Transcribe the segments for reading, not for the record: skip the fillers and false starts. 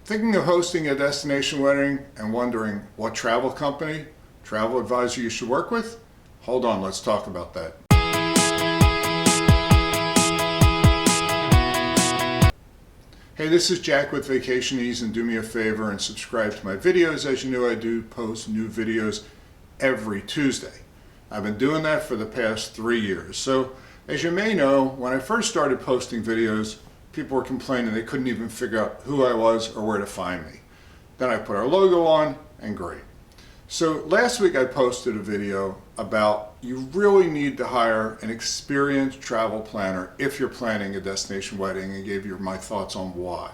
Thinking of hosting a destination wedding and wondering what travel company, travel advisor you should work with? Hold on, let's talk about that. Hey, this is Jack with Vacationeeze, and do me a favor and subscribe to my videos. As you know, I do post new videos every Tuesday. I've been doing that for the past 3 years. So, as you may know, when I first started posting videos, people were complaining they couldn't even figure out who I was or where to find me. Then I put our logo on, and great. So last week I posted a video about you really need to hire an experienced travel planner if you're planning a destination wedding, and gave you my thoughts on why.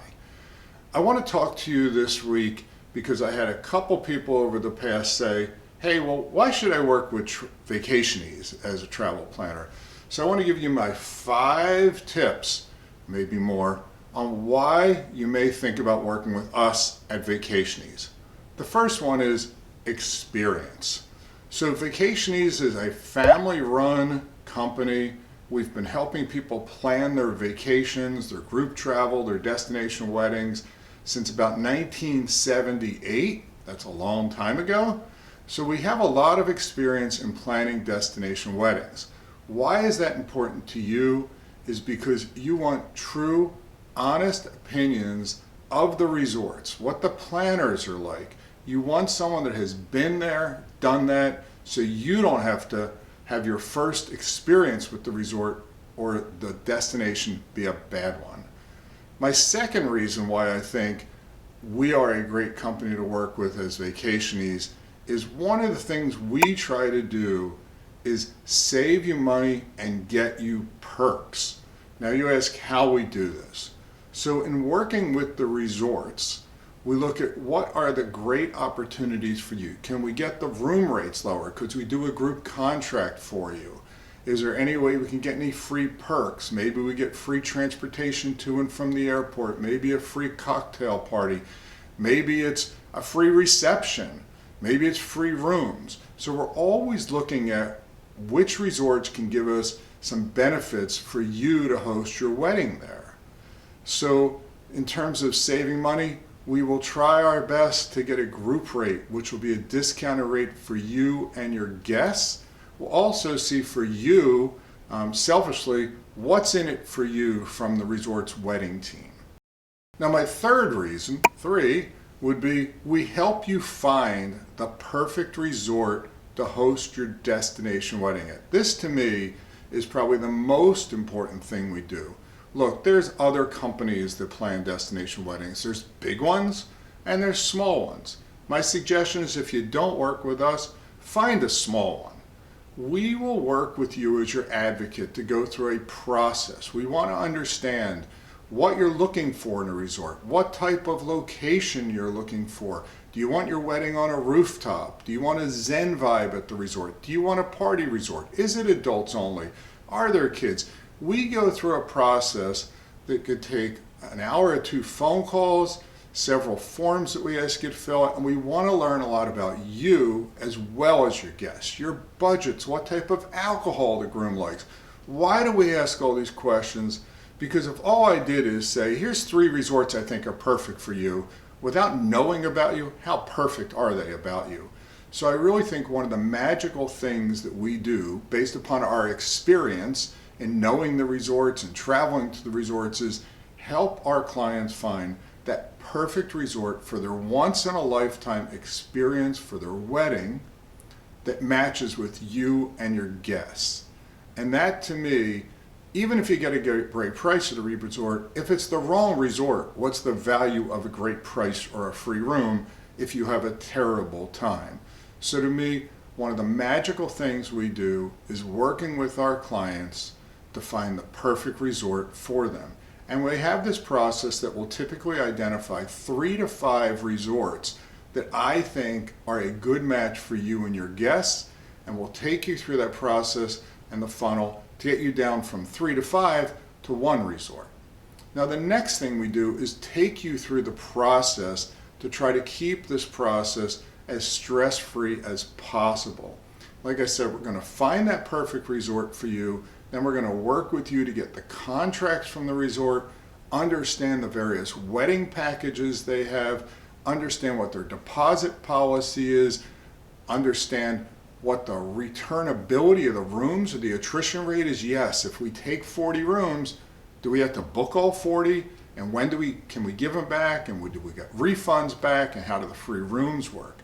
I want to talk to you this week because I had a couple people over the past say, hey, well, why should I work with Vacationeeze as a travel planner? So I want to give you my 5 tips, maybe more, on why you may think about working with us at Vacationeeze. The first one is experience. So Vacationeeze is a family-run company. We've been helping people plan their vacations, their group travel, their destination weddings since about 1978. That's a long time ago. So we have a lot of experience in planning destination weddings. Why is that important to you? Is because you want true, honest opinions of the resorts, what the planners are like. You want someone that has been there, done that, so you don't have to have your first experience with the resort or the destination be a bad one. My second reason why I think we are a great company to work with as Vacationeeze is one of the things we try to do is save you money and get you perks. Now you ask how we do this. So in working with the resorts, we look at what are the great opportunities for you. Can we get the room rates lower? Could we do a group contract for you? Is there any way we can get any free perks? Maybe we get free transportation to and from the airport, maybe a free cocktail party, maybe it's a free reception, maybe it's free rooms. So we're always looking at which resorts can give us some benefits for you to host your wedding there. So in terms of saving money, we will try our best to get a group rate, which will be a discounted rate for you and your guests. We'll also see for you, selfishly, what's in it for you from the resort's wedding team. Now my third reason, 3, would be we help you find the perfect resort to host your destination wedding at. This to me is probably the most important thing we do. Look, there's other companies that plan destination weddings. There's big ones and there's small ones. My suggestion is if you don't work with us, find a small one. We will work with you as your advocate to go through a process. We want to understand what you're looking for in a resort, what type of location you're looking for. Do you want your wedding on a rooftop? Do you want a Zen vibe at the resort? Do you want a party resort? Is it adults only? Are there kids? We go through a process that could take an hour or 2 phone calls, several forms that we ask you to fill out, and we want to learn a lot about you as well as your guests, your budgets, what type of alcohol the groom likes. Why do we ask all these questions? Because if all I did is say, here's 3 resorts I think are perfect for you, without knowing about you, how perfect are they about you? So I really think one of the magical things that we do, based upon our experience in knowing the resorts and traveling to the resorts, is help our clients find that perfect resort for their once-in-a-lifetime experience for their wedding that matches with you and your guests. And that, to me, even if you get a great price at a resort, if it's the wrong resort, what's the value of a great price or a free room if you have a terrible time? So to me, one of the magical things we do is working with our clients to find the perfect resort for them. And we have this process that will typically identify 3 to 5 resorts that I think are a good match for you and your guests, and we'll take you through that process and the funnel to get you down from 3 to 5 to 1 resort. Now the next thing we do is take you through the process to try to keep this process as stress-free as possible. Like I said, we're going to find that perfect resort for you, then we're going to work with you to get the contracts from the resort, understand the various wedding packages they have, understand what their deposit policy is, understand what the returnability of the rooms or the attrition rate is. Yes, if we take 40 rooms, do we have to book all 40? And when can we give them back? And do we get refunds back? And how do the free rooms work?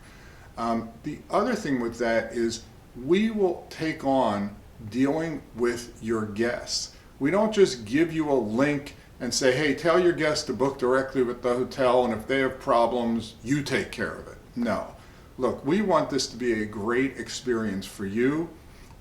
The other thing with that is we will take on dealing with your guests. We don't just give you a link and say, hey, tell your guests to book directly with the hotel, and if they have problems, you take care of it. No. Look, we want this to be a great experience for you.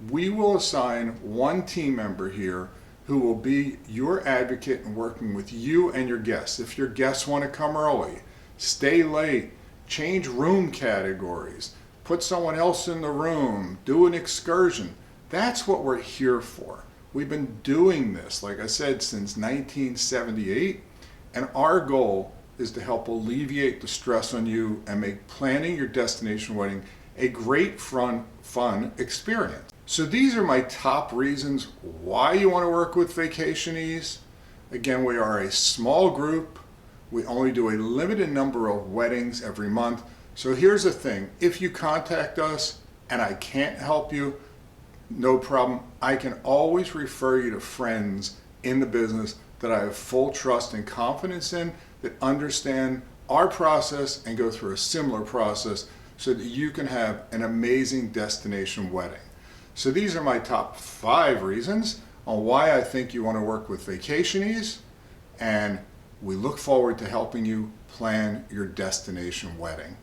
We will assign one team member here who will be your advocate in working with you and your guests. If your guests want to come early, stay late, change room categories, put someone else in the room, do an excursion. That's what we're here for. We've been doing this, like I said, since 1978, and our goal is to help alleviate the stress on you and make planning your destination wedding a great, fun experience. So these are my top reasons why you want to work with Vacationeeze. Again, we are a small group. We only do a limited number of weddings every month. So here's the thing. If you contact us and I can't help you, no problem. I can always refer you to friends in the business that I have full trust and confidence in, that understand our process and go through a similar process so that you can have an amazing destination wedding. So these are my top 5 reasons on why I think you want to work with Vacationeeze, and we look forward to helping you plan your destination wedding.